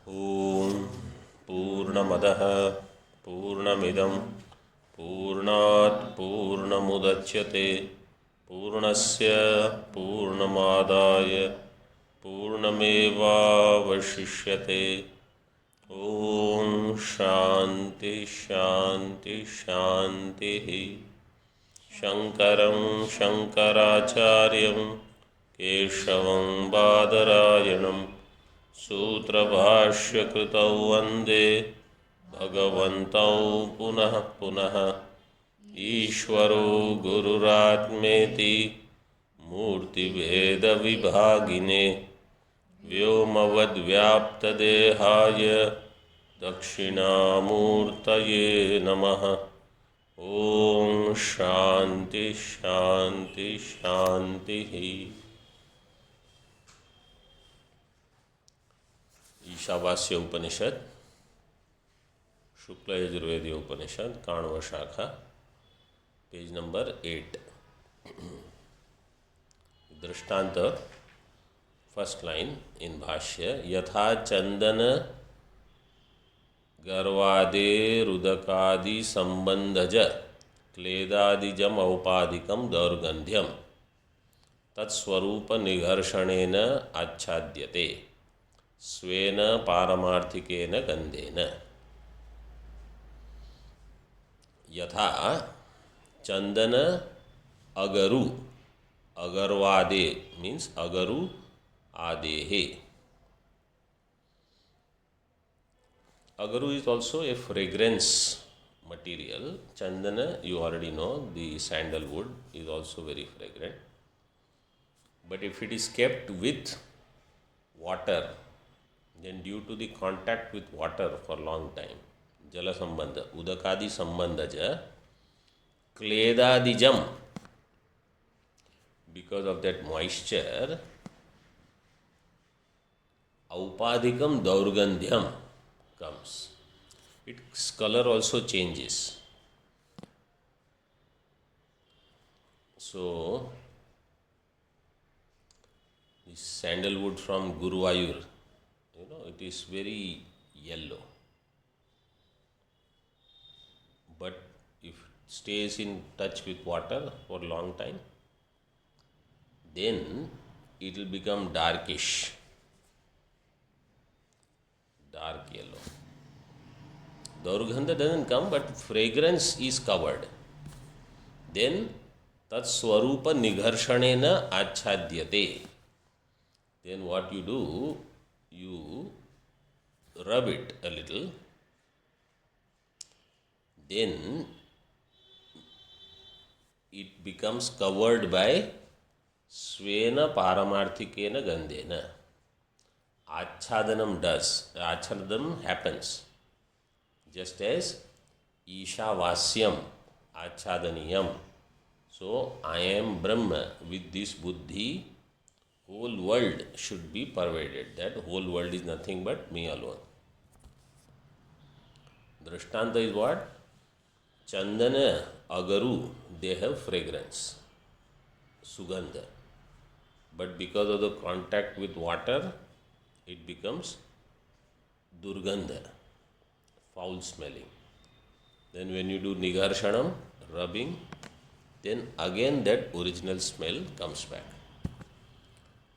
ॐ पूर्णमदः पूर्णमिदं पूर्णात् पूर्णमुदच्यते पूर्णस्य पूर्णमादाय पूर्णमेवावशिष्यते। ॐ शान्ति शान्ति शान्तिः। शङ्करं शङ्कराचार्यं केशवं बादरायणं सूत्रभाष्यकृतौ वन्दे भगवन्तौ पुनः पुनः। ईश्वरो गुरुरात्मेति मूर्तिभेदविभागिने व्योमवद्व्याप्तदेहाय दक्षिणामूर्तये नमः। ॐ शान्ति शान्ति शान्तिः। ईशावास्य उपनिषद शुक्ल यजुर्वेदीय उपनिषद काण्व शाखा पेज नंबर 8। दृष्टांत फर्स्ट लाइन इन भाष्य यथा चंदन गर्वादेरुदकादि संबंधज क्लेदादिजम औपाधिकम दौर्गंध्यम तत्स्वरूप निघर्षणेन आच्छाद्यते स्वेन पारमार्थिकेन गंधेन। यथा चंदन अगरु अगर्वादे means अगरु आदेहे। Agaru is also a fragrance material. Chandana, you already know, the sandalwood is also very fragrant. But if it is kept with water, then due to the contact with water for long time, jala sambandha, udakadi sambandhaja, kledadijam, because of that moisture, aupadhikam daurgandhyam comes. Its color also changes. So, this sandalwood from Guruvayur, it is very yellow. But if it stays in touch with water for a long time, then it will become darkish. Dark yellow. Daurgandha doesn't come, but fragrance is covered. Then tat swarupa nigharshanena achhadyate. Then what you do, you rub it a little. Then it becomes covered by svena paramarthikena gandhena. Achhadanam does. Achhadanam happens. Just as Ishavasyam, Achhadaniyam. So, I am Brahma. With this buddhi, whole world should be pervaded. That whole world is nothing but me alone. Drishtanta is what? Chandana, Agaru, they have fragrance, Sugandha. But because of the contact with water, it becomes Durgandha, foul smelling. Then when you do Nigharshanam, rubbing, then again that original smell comes back.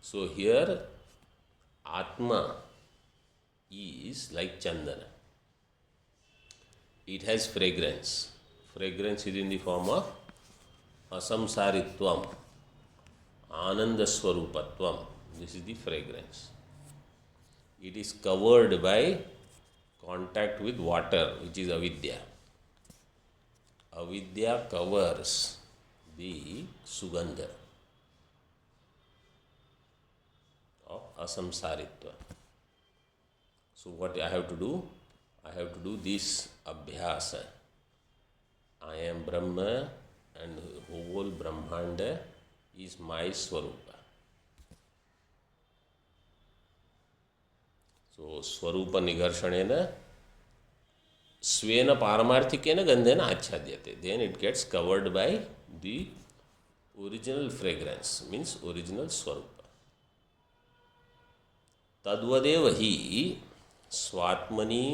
So here Atma is like Chandana. It has fragrance. Fragrance is in the form of asamsaritvam, ananda swarupatvam. This is the fragrance. It is covered by contact with water, which is avidya. Avidya covers the sugandha of asamsaritva. So what I have to do? I have to do this abhyasa. I am Brahma and whole Brahmanda is my Swarupa. So Swarupa Nigharshanena Svena Paramarthikena Gandhena Achhadyate. Then it gets covered by the original fragrance, means original Swarupa. तद्वदेव ही स्वात्मनि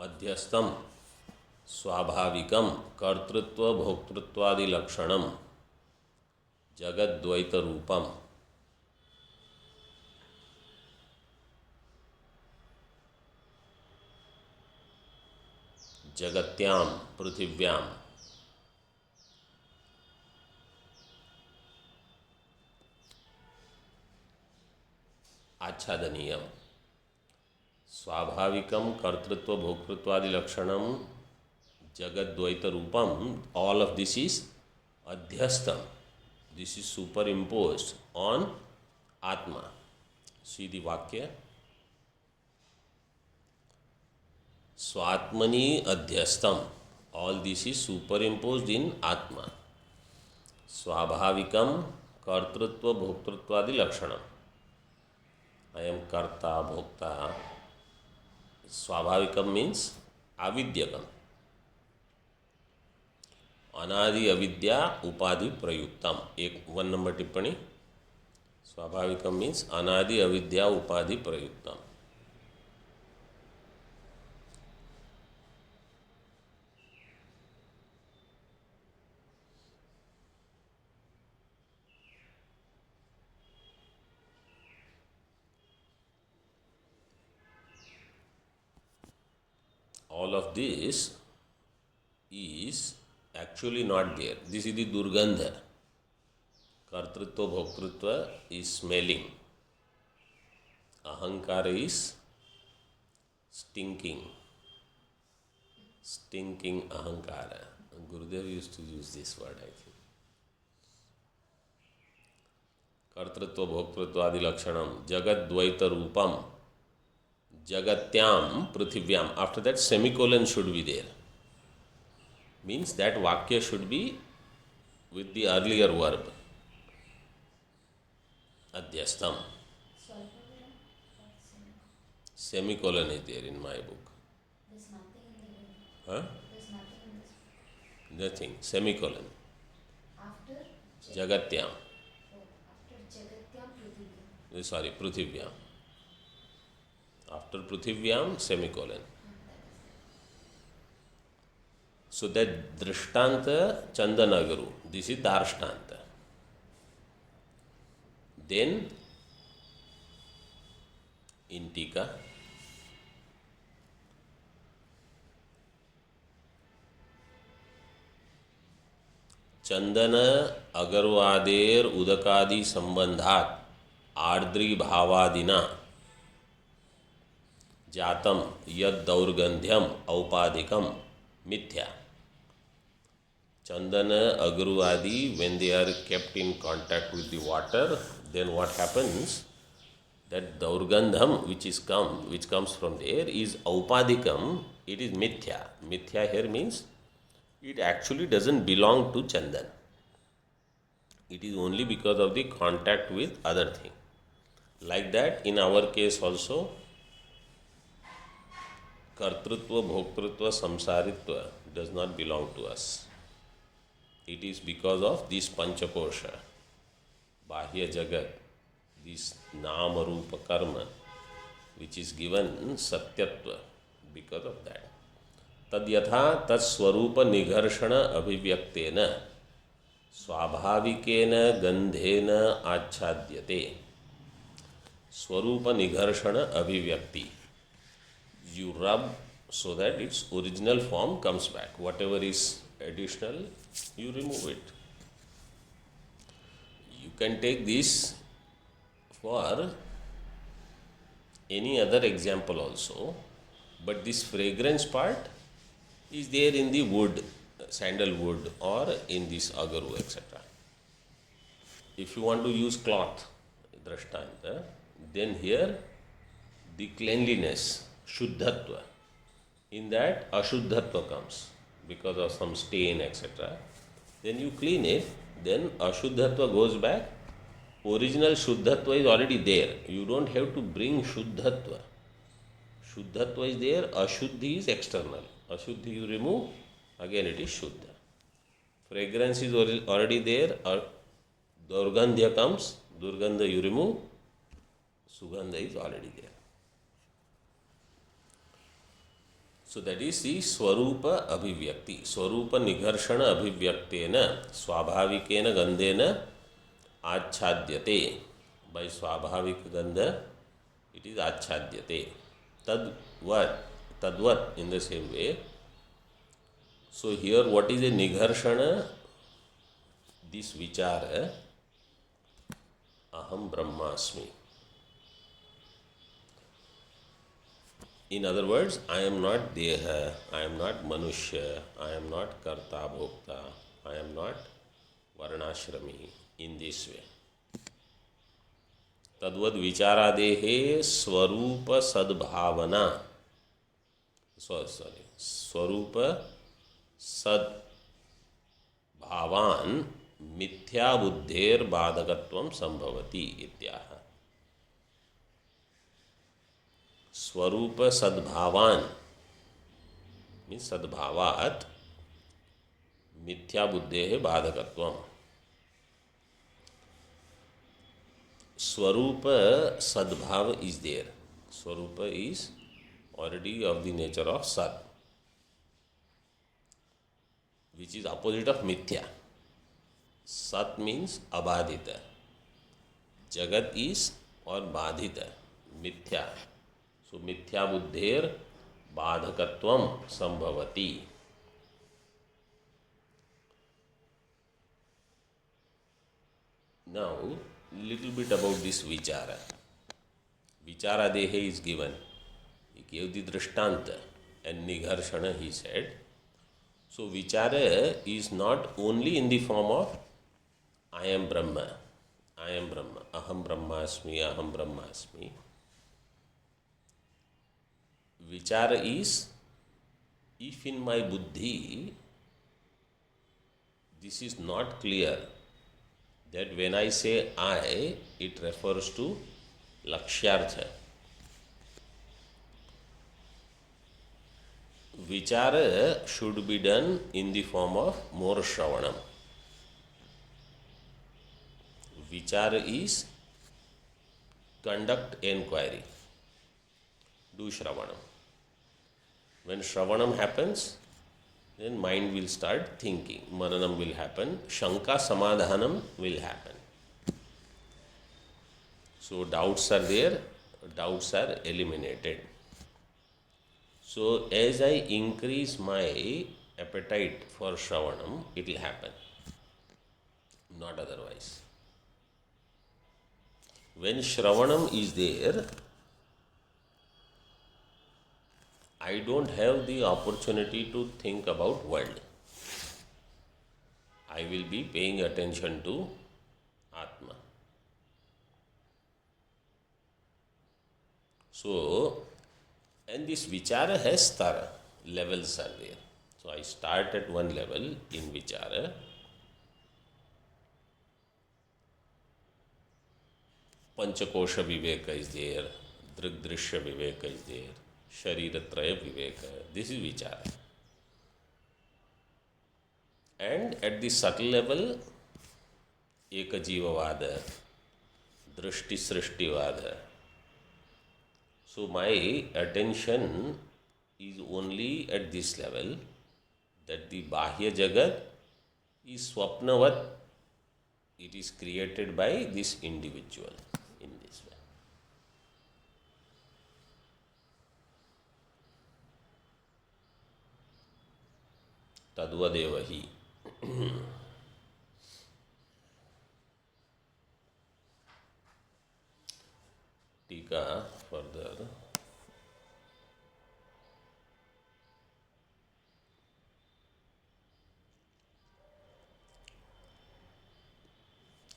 अध्यस्तम स्वाभाविकम कर्तृत्व भोक्तृत्वादि लक्षणम जगद्वैत रूपम जगत्याम पृथिव्याम आच्छादनीयम स्वाभाविकम कर्तृत्व भोक्तृत्वादि लक्षणम जगद्वैत रूपम. All of this is adhyastam. This is superimposed on Atma. See the Vakya. Swatmani adhyastam. All this is superimposed in Atma. Swabhavikam kartrutva bhoktruttvadi lakshanam. I am karta, bhokta. Swabhavikam means avidyakam. अनादि अविद्या उपाधि प्रयुक्तम. एक 1 number टिप्पणी. स्वाभाविकम means अनादि अविद्या उपाधि प्रयुक्तम. All of this is actually not there. This is the Durgandha. Kartrutva Bhoktritva is smelling. Ahankara is stinking. Stinking Ahankara. Gurudev used to use this word, I think. Kartrutva Bhoktritva adi lakshanam Jagadvaita Rupam Jagatyam Prithivyam. After that, semicolon should be there. Means that Vakya should be with the earlier verb. Adhyastam. Semicolon is there in my book. There's nothing in the book. Huh? There's nothing in this book. Nothing. Semicolon. After Jagatyam. Oh, after Jagatyam Prithivya. Sorry, Prithivyam. After Prithivyam, semicolon. So that Drishtanta Chandana-guru, this is Darshtanta. Then in Tika, Chandana Agarvader Udakadi Sambandhat Ardri Bhavadina Jatam Yad Daurgandhyam Aupadikam Mithya. Chandana, Agruadi, when they are kept in contact with the water, then what happens? That Daurgandham which comes from there is Aupadikam, it is Mithya. Mithya here means it actually doesn't belong to Chandan. It is only because of the contact with other thing. Like that, in our case also, Kartrutva, Bhoktritva, Samsaritva does not belong to us. It is because of this Panchakosha, Bahya Jagat, this Nama Rupa Karma, which is given Satyatva because of that. Tad yatha tat swarupa nigharshana abhivyaktena swabhavikena gandhena achhadyate. Swarupa nigharshana abhivyakti. You rub so that its original form comes back. Whatever is additional, you remove it. You can take this for any other example also, but this fragrance part is there in the wood, sandalwood, or in this agaru, etc. If you want to use cloth, drashtanta, then here the cleanliness, shuddhatva, in that ashuddhatva comes because of some stain, etc. Then you clean it, then ashuddhatva goes back. Original shuddhatva is already there. You don't have to bring shuddhatva. Shuddhatva is there, ashuddhi is external. Ashuddhi you remove, again it is shuddha. Fragrance is already there, durgandhya comes, durgandha you remove, Sugandha is already there. So that is the Swarupa Abhivyakti. Swarupa Nigharshana Abhivyaktena Swabhavikena Gandhena Achhadyate. By Swabhavik Gandha, it is Achhadyate. Tadvat in the same way. So here what is a Nigharshana? This Vichara, Aham Brahmasmi. In other words, I am not Deha, I am not Manushya, I am not Karta Bhokta, I am not Varnashrami, in this way. Tadvad Vicharadehe Swarupa Sadbhavana. Swarupa Sadbhavan Mithya Buddher Badhakatvam Sambhavati Ityaha. Swarupa Sadbhavan means Sadbhavat Mithya Buddhehe Badhakatvam. Swarupa Sadbhava is there. Swarupa is already of the nature of Sad, which is opposite of Mithya. Sat means Abadhita. Jagat is or Badhita. Mithya. So Mithya Buddher Badhakatvam Sambhavati. Now, little bit about this Vichara. Vichara Dehe is given. He gave the Drishtanta and Nigharshana he said. So Vichara is not only in the form of I am Brahma, I am Brahma, Aham Brahmasmi, Aham Brahmasmi. Vichara is, if in my buddhi this is not clear, that when I say I, it refers to Lakshyartha. Vichara should be done in the form of more Shravanam. Vichara is conduct enquiry, do Shravanam. When Shravanam happens, then mind will start thinking, Mananam will happen, Shanka Samadhanam will happen. So doubts are there, doubts are eliminated. So as I increase my appetite for Shravanam, it will happen, not otherwise. When Shravanam is there, I don't have the opportunity to think about world. I will be paying attention to Atma. So, and this Vichara has stara, levels are there. So I start at one level in Vichara. Panchakosha Viveka is there, Drigdrishya Viveka is there, Shariratraya Viveka. This is Vichara. And at the subtle level, Ekajivavada, Drishti Srishtivada. So my attention is only at this level, that the Bahya Jagat is Swapnavat. It is created by this individual in this way. Tadvadevahi. Tika further.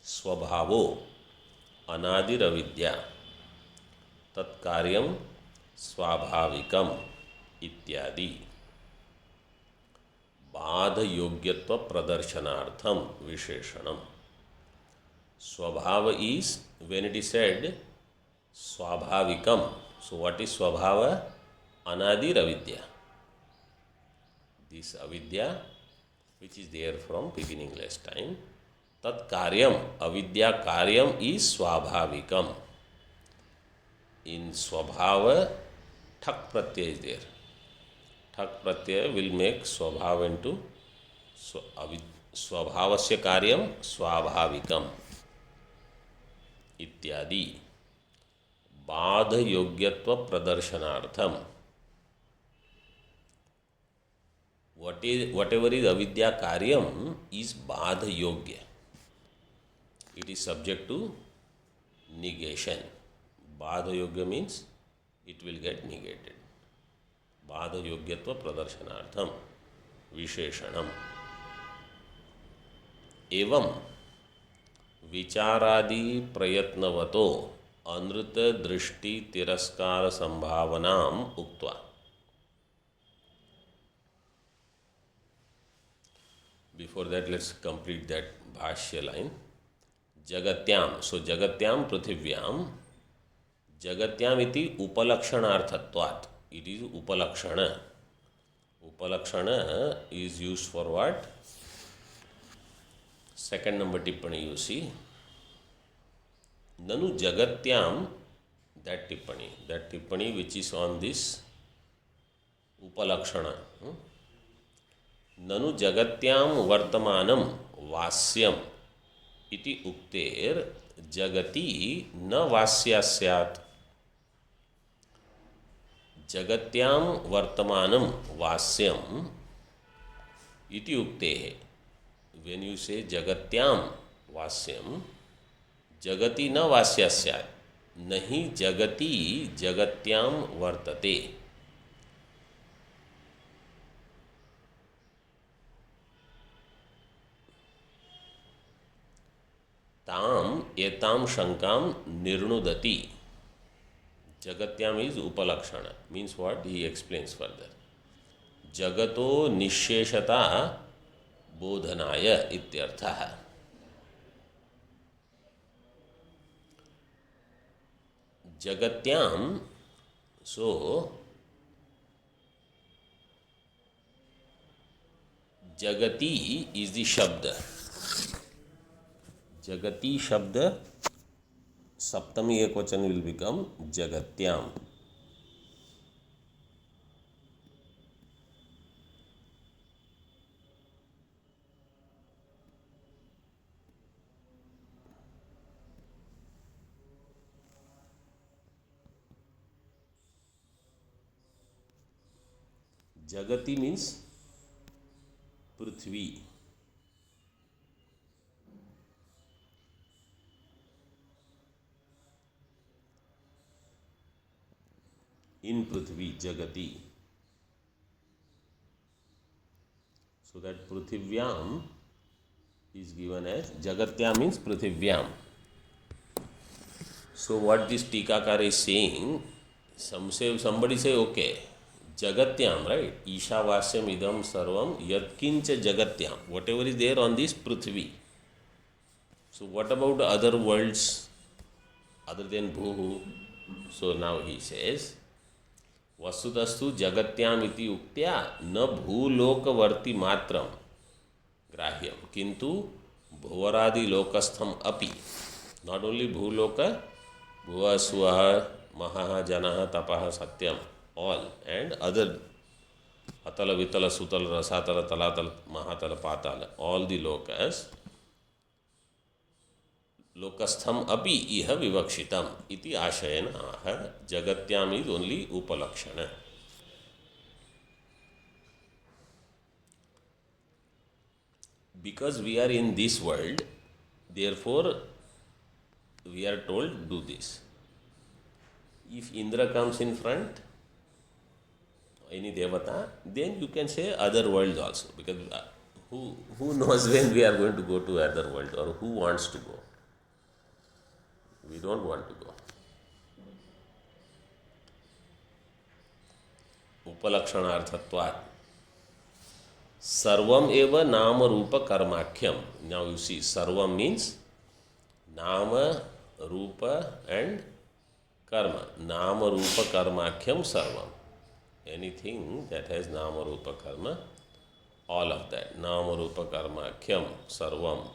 स्वभावो अनादिरविद्या तत्कार्यम स्वाभाविकम इत्यादि बाध योग्यत्व प्रदर्शनार्थम विशेषणम. Swabhava is, when it is said Swabhavikam. So what is Swabhava? Anadir Avidya. This Avidya, which is there from beginningless time. Tat Karyam, Avidya Karyam is Swabhavikam. in Swabhava, Thak Pratyaya is there. Thak Pratyaya will make Swabhava into Swabhavasya Karyam Swabhavikam इत्यादि. बाध योग्यत्व प्रदर्शनार्थम. Whatever is avidya karyam is badha yogya. It is subject to negation. Badha yogya means it will get negated. Badha yogyatva pradarshanartham visheshanam. एवं विचारादि प्रयत्नवतो अनृत दृष्टि तिरस्कार संभावनाम उक्त्वा. Before that, let's complete that bhashya line. Jagatyam. So Jagatyam Prithivyaam. Jagatyam iti upalakshanarthatvat. It is upalakshana. Upalakshana is used for what? Second number tippani you see. Nanu Jagatyam, that tippani which is on this upalakshana. ननु जगत्याम वर्तमानम वास्यम इति उक्तेर जगति न वास्या स्यात्. जगत्याम वर्तमानम वास्यम इति उक्तेः. When you say जगत्याम वास्यम, जगति न वास्या स्यात्, नहीं जगति जगत्याम वर्तते. ताम एताम शंकाम निर्णुदति. Jagatyam is upalakshana. Means what? He explains further. Jagato nisheshata bodhanaya ityartha. Jagatyam, so Jagati is the Shabda. Jagati Shabda, Saptami Ekvachan will become Jagatyam. Jagati means Prithvi. In Prithvi, Jagati. So that Prithivyam is given as Jagatyam means Prithivyam. So what this Tikakar is saying, somebody say, okay, Jagatyam, right? Ishavasyam idam sarvam yatkincha Jagatyam. Whatever is there on this Prithvi. So what about other worlds other than Bhuhu? So now he says, वस्तुतस्तु जगत्याम इति उक्त्या न भूलोकवर्ती मात्रम ग्राह्यम किंतु भुवरादि लोकस्थम अपि. Not only भूलोक, भुव सुवः महः जनः तपः सत्यम, all and other atala vitala sutala rasatala talatala mahatala patala, all the lokas. लोकस्थम अपि इह विवक्षितम इति आशयन आह. जगत्याम इज ओनली उपलक्षण. Because we are in this world, therefore we are told do this. If Indra comes in front, any devata, then you can say other worlds also, because who knows when we are going to go to other world, or who wants to go. We don't want to go. Upalakshanarthatvat. Sarvam eva nama rupa karmakhyam. Now you see, sarvam means nama, rupa and karma. Nama rupa karmakhyam sarvam. Anything that has nama rupa karma, all of that. Nama rupa karmakhyam sarvam.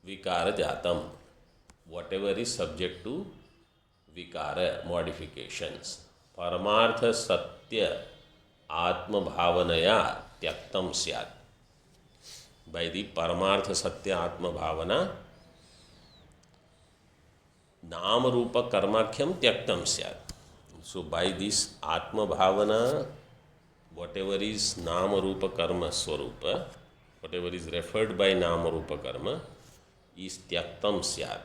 vikara jatam, whatever is subject to vikara, modifications. Paramartha satya atma bhavanaya tyaktam syat. By the paramartha satya atma bhavana, nama rupa karmakhyam tyaktam syat. So by this atma bhavana, whatever is nama rupa karma swarupa, whatever is referred by nama rupa karma, is tyaktam syat.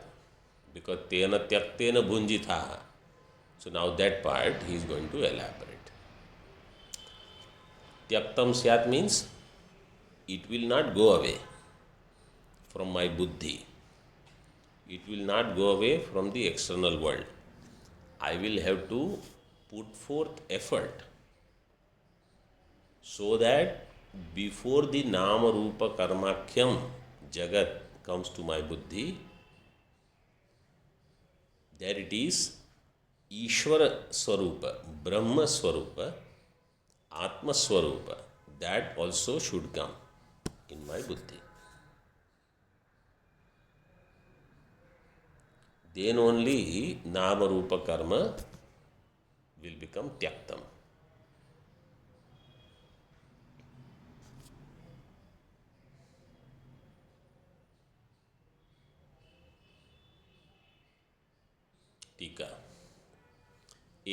Because tena tyaktena bhunjitha. So now that part he is going to elaborate. Tyaktam syat means it will not go away from my buddhi. It will not go away from the external world. I will have to put forth effort so that before the nama rupa karmakhyam jagat comes to my buddhi, there it is Ishvara Swarupa, Brahma Swarupa, Atma Swarupa, that also should come in my buddhi. Then only Nama Rupa Karma will become Tyaktam. टीका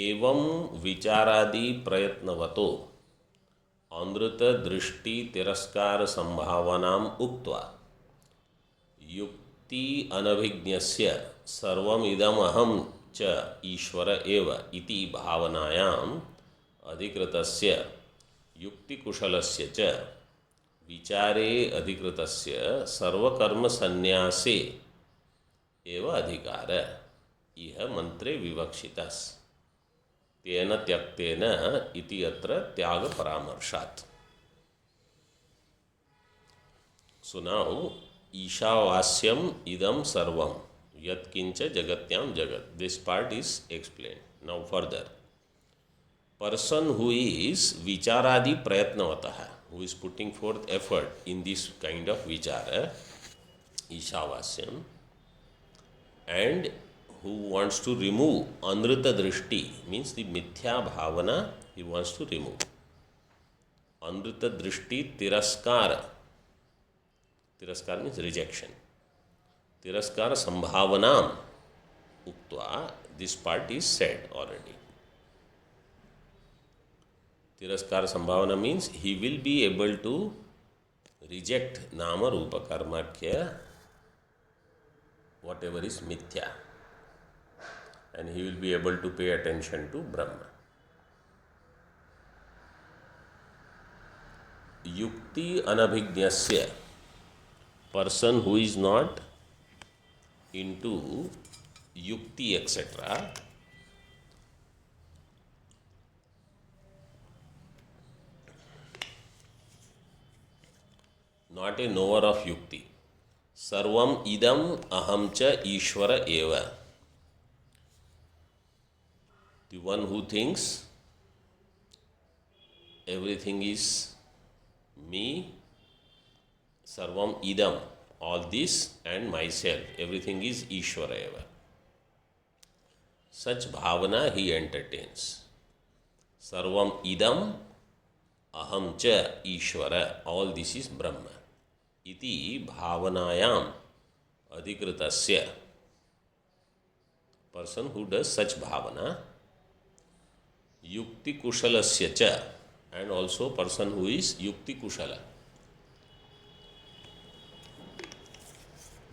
एवं विचारादि प्रयत्नवतो अमृत दृष्टि तिरस्कार संभावनाम उक्त्वा युक्ति अनभिज्ञस्य सर्वमिदम अहम च ईश्वर एव इति भावनायाम अधिकृतस्य युक्तिकुशलस्य च विचारे अधिकृतस्य सर्वकर्म संन्यासे एव अधिकार इह मंत्रे विवक्षितस् तेन त्यक्तेन इति अत्र त्याग परामर्शात्. So now ईशावास्यम इदम सर्वम यत्किंच जगत्याम जगत. This part is explained. Now further, person who is vicharadi prayatnavataha, who is putting forth effort in this kind of vichara, ईशावास्यम, and who wants to remove anrita drishti, means the mithya bhavana he wants to remove. Anrita drishti tiraskara. Tiraskara means rejection. Tiraskara sambhavanam uktva. This part is said already. Tiraskara sambhavana means he will be able to reject nama rupa karmakya, whatever is mithya, and he will be able to pay attention to Brahma. Yukti anabhignasya, person who is not into yukti etc., not a knower of yukti. Sarvam idam aham cha Ishvara eva. The one who thinks everything is me, sarvam idam, all this and myself, everything is Ishvara eva. Such bhavana he entertains. Sarvam idam aham cha Ishvara, all this is Brahma. Iti bhavanayam adhikritasya, person who does such bhavana, yukti kushalasya cha, and also person who is yukti kushala,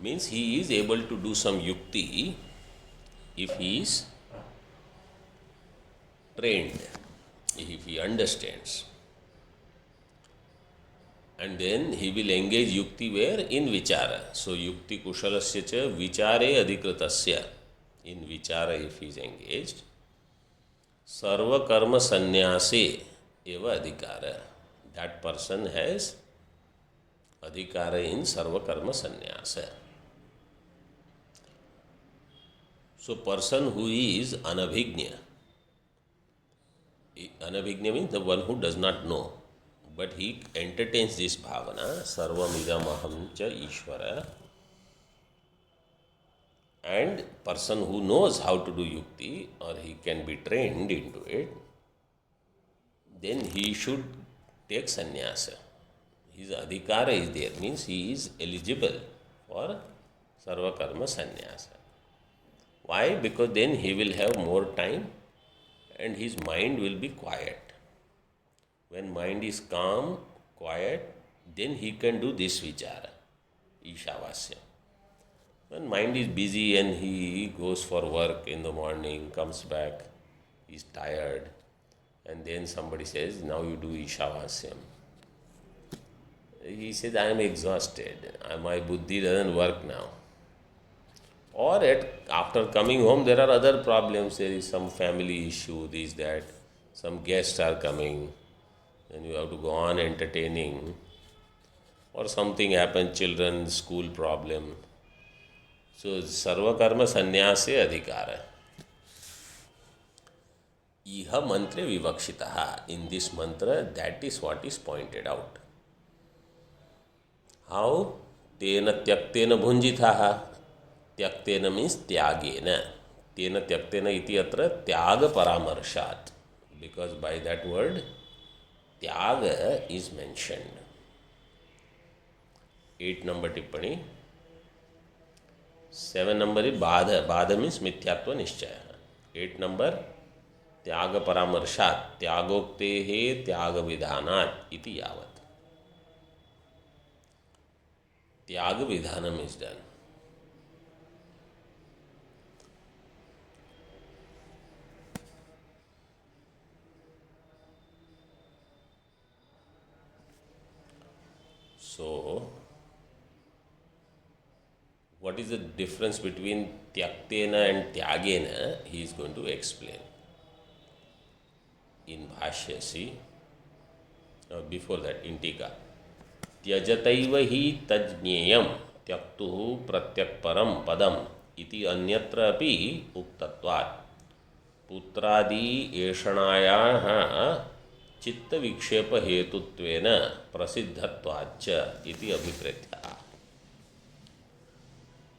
means he is able to do some yukti if he is trained, if he understands. And then he will engage yukti where? In vichara. So yukti kushalasya cha vichare adhikritasya. In vichara if he is engaged, sarva karma sannyase eva adhikara. That person has adhikara in sarva karma sannyasa. So person who is anabhignya. Anabhignya means the one who does not know, but he entertains this bhavana, sarvam idam aham cha Ishvara, And person who knows how to do yukti or he can be trained into it, then he should take sannyasa. His adhikara is there, means he is eligible for sarva karma sannyasa. Why? Because then he will have more time and his mind will be quiet. When mind is calm, quiet, then he can do this vichara, ishavasya. When mind is busy and he goes for work in the morning, comes back, is tired, and then somebody says, now you do Ishavasyam. He says, I am exhausted. My buddhi doesn't work now. Or after coming home, there are other problems. There is some family issue, this, that. Some guests are coming, and you have to go on entertaining. Or something happens, children, school problem. So, sarva karma sannyase adhikara. Iha mantra vivakshitaha. In this mantra, that is what is pointed out. How? Tena tyaktena bhunjithaha. Tyaktena means tyagena. Tena tyaktena iti atra tyaga paramarshat. Because by that word, tyaga is mentioned. 8 number tippani. 7 number is badha. Badha means mithyatva nishchaya. 8 number त्याग परामर्शात त्यागोक्ते हे त्याग विधानात इति यावत. त्याग विधानम is done. So, what is the difference between tyaktena and tyagena? He is going to explain. In Bhashya, see, before that, in Tika. Tyajataiva hi tajñeyam tyaktuhu pratyakparam padam iti anyatra api uktatvat putradi eshanayaha chitta vikshepa hetutvena prasiddhatvacha iti abhipretya.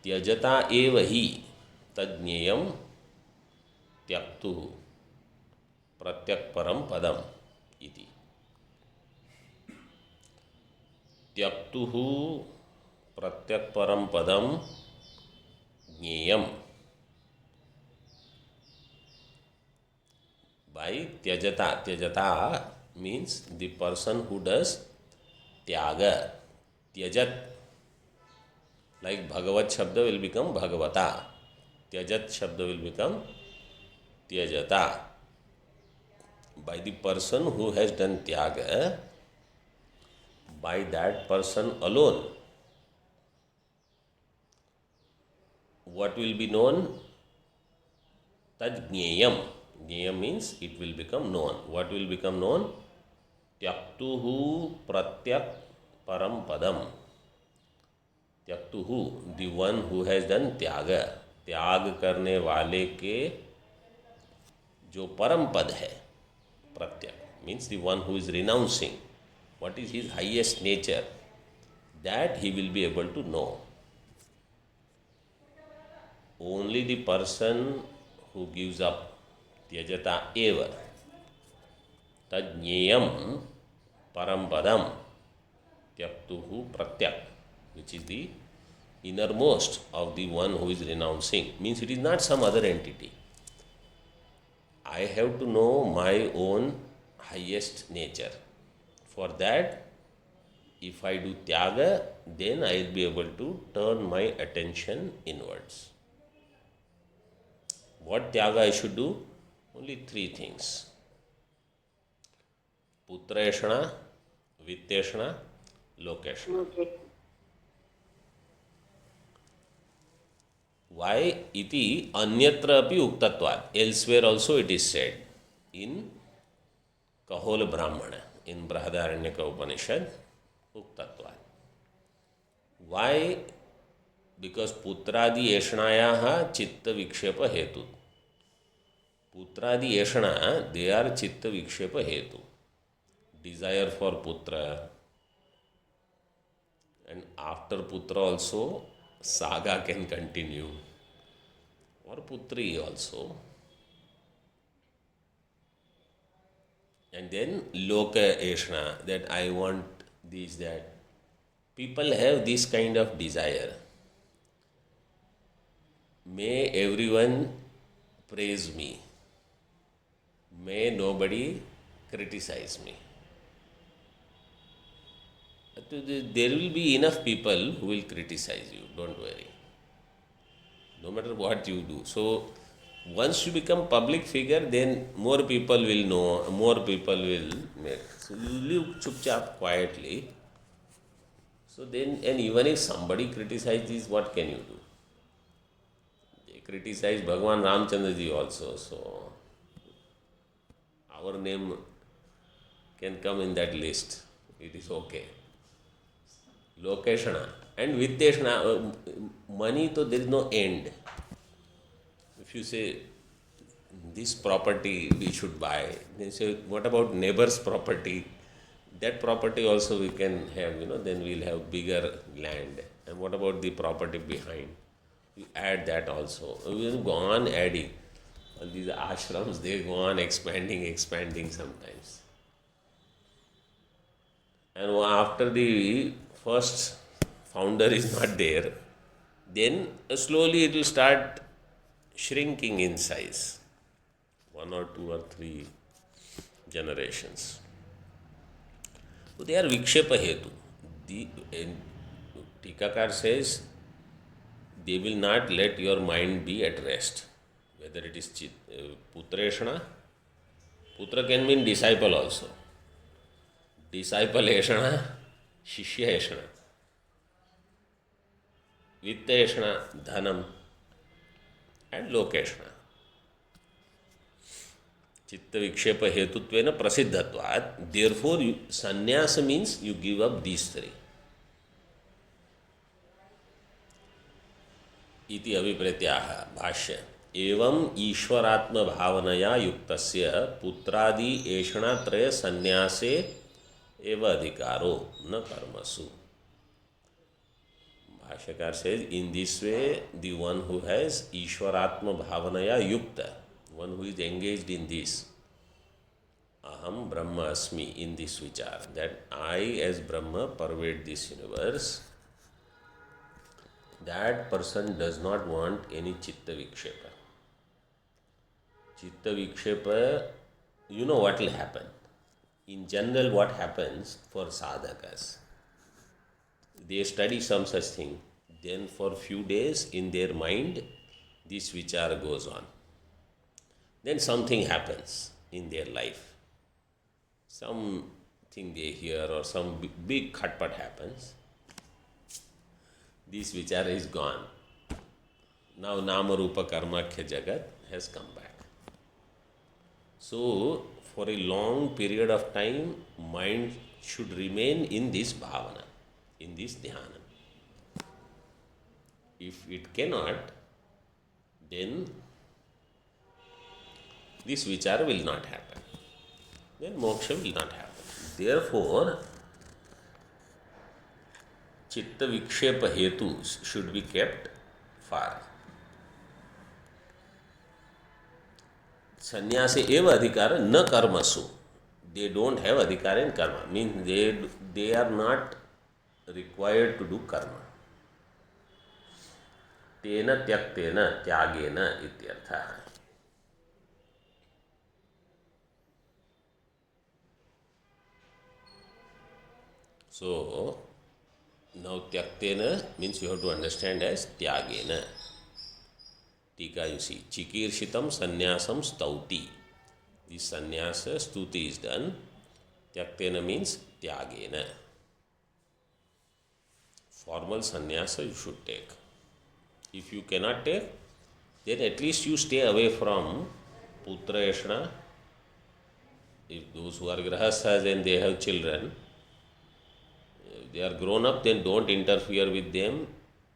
Tyajata eva hi tajñeyam tyaktuhu प्रत्यक परम पदम इति. त्यक्तुहु प्रत्यक परम पदम ज्ञेयम. By tyajata. Tyajata means the person who does tyaga. Tyajat, like Bhagavat Shabda will become Bhagavata. Tyajat Shabda will become Tyajata. By the person who has done tyaga, by that person alone, what will be known? Tad jneyam. Jneyam means it will become known. What will become known? Tyaktuhu pratyak param padam. Tyaktuhu, the one who has done tyaga. त्याग करने वाले के जो परम पद है, pratyak means the one who is renouncing. What is his highest nature? That he will be able to know. Only the person who gives up, tyajata eva, tajñeyam param padam, tyaktuhu pratyak, which is the innermost of the one who is renouncing, means it is not some other entity. I have to know my own highest nature. For that, if I do tyaga, then I will be able to turn my attention inwards. What tyaga I should do? Only 3 things. Putreshana, Vitteshana, Lokeshana. Why? Iti anyatra api uktatvat. Elsewhere also it is said in Kahola Brahmana, in Brahadaranyaka Upanishad, uktatvat. Why? Because putradi eshanayaha chitta vikshepa hetu. Putradi eshana, they are chitta vikshepa hetu. Desire for putra. And after putra also, saga can continue. or Putri also. And then Loka Eshna, that I want this, that. People have this kind of desire. May everyone praise me. May nobody criticize me. There will be enough people who will criticize you, don't worry. No matter what you do. So, once you become public figure, then more people will know, more people will make. So, you live chup-chap quietly. So then, and even if somebody criticizes, what can you do? They criticize Bhagwan Ramchandra ji also. So, our name can come in that list. It is okay. Lokeshana. And Vitteshana, money, to there is no end. If you say, this property we should buy, they say, what about neighbor's property? That property also we can have, then we'll have bigger land. And what about the property behind? You add that also. We will go on adding. All these ashrams, they go on expanding sometimes. And after the first founder is not there, then slowly it will start shrinking in size. 1 or 2 or 3 generations. So they are vikshepa hetu. The Tikakar says they will not let your mind be at rest. Whether it is putreshana, putra can mean disciple also. Disciple-eshana, shishya-eshana. Vitta-eshana, dhanam, and lokeshana. Chitta vikshepa hetutvena prasiddhatvat. Therefore, sannyasa means you give up these 3. इति अभिप्रेत्याह भाष्य एवं ईश्वरात्म भावनया युक्तस्य पुत्रादि एषणात्रय संन्यासे एव अधिकारो न कर्मसु. भाष्यकार says, in this way the one who has ईश्वरात्म भावनया yukta, one who is engaged in this aham brahma asmi, in this vichar, that I as Brahma pervade this universe, that person does not want any chitta vikshepa. Chitta vikshepa, you know what will happen. In general, what happens for sadhakas? They study some such thing, then for few days in their mind, this vichara goes on. Then something happens in their life. Something they hear or some big khatpat happens. This vichara is gone. Now nama rupa karmakhya jagat has come back. So, for a long period of time, mind should remain in this bhavana, in this dhyana. If it cannot, then this vichara will not happen. Then moksha will not happen. Therefore, chitta vikshepa hetus should be kept far. Sannyase eva adhikara na karmasu. They don't have adhikara in karma. Means they are not required to do karma. Tena tyaktena tyagena ityartha. So, now tyaktena means you have to understand as tyagena. Tika you see, chikirshitam sannyasam stauti. This sannyasa stuti is done. Tyaktena means tyagena. Formal sannyasa you should take. If you cannot take, then at least you stay away from putra eshna. If those who are grahasthas and they have children, if they are grown up, then don't interfere with them.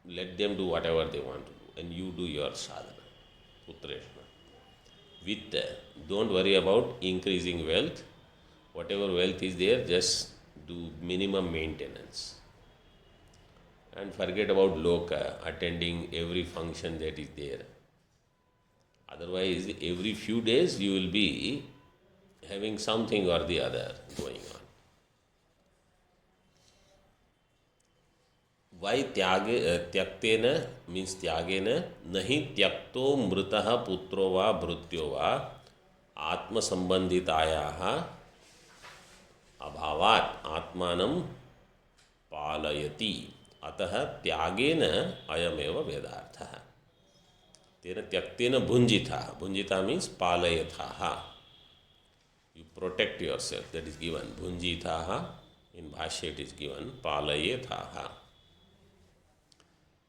Let them do whatever they want to do, and you do your sadhana. Putra eshna. Vitta, don't worry about increasing wealth. Whatever wealth is there, just do minimum maintenance. And forget about loka, attending every function that is there. Otherwise, every few days you will be having something or the other going on. Why tyaktena means tyagena nahi tyakto mritah putro va bhrutyo va atma sambanditayaha अभावात् आत्मानं पालयति अतः त्यागेन अयमेव वेदार्थः तेन त्यक्तेन भुञ्जितः भुञ्जितः means पालयथः you protect yourself, that is given bhunjitah. In bhashya it is given palayethaha,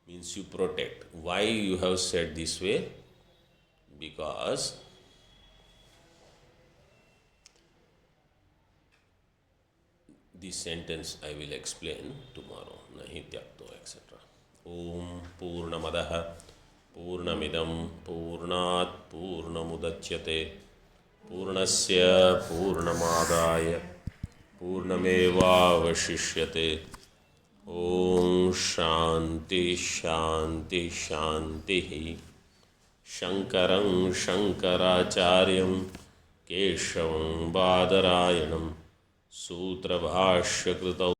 means you protect. Why you have said this way? Because this sentence I will explain tomorrow. Nahi tyakto etc. Om Purnamadah Purnamidam Purnat Purnamudachyate Purnasya Purnamadaya Purnamevavashishyate. Om Shanti Shanti Shanti. Shankaram Shankaracharyam Keshavam Badarayanam Sutra Bhashya Krita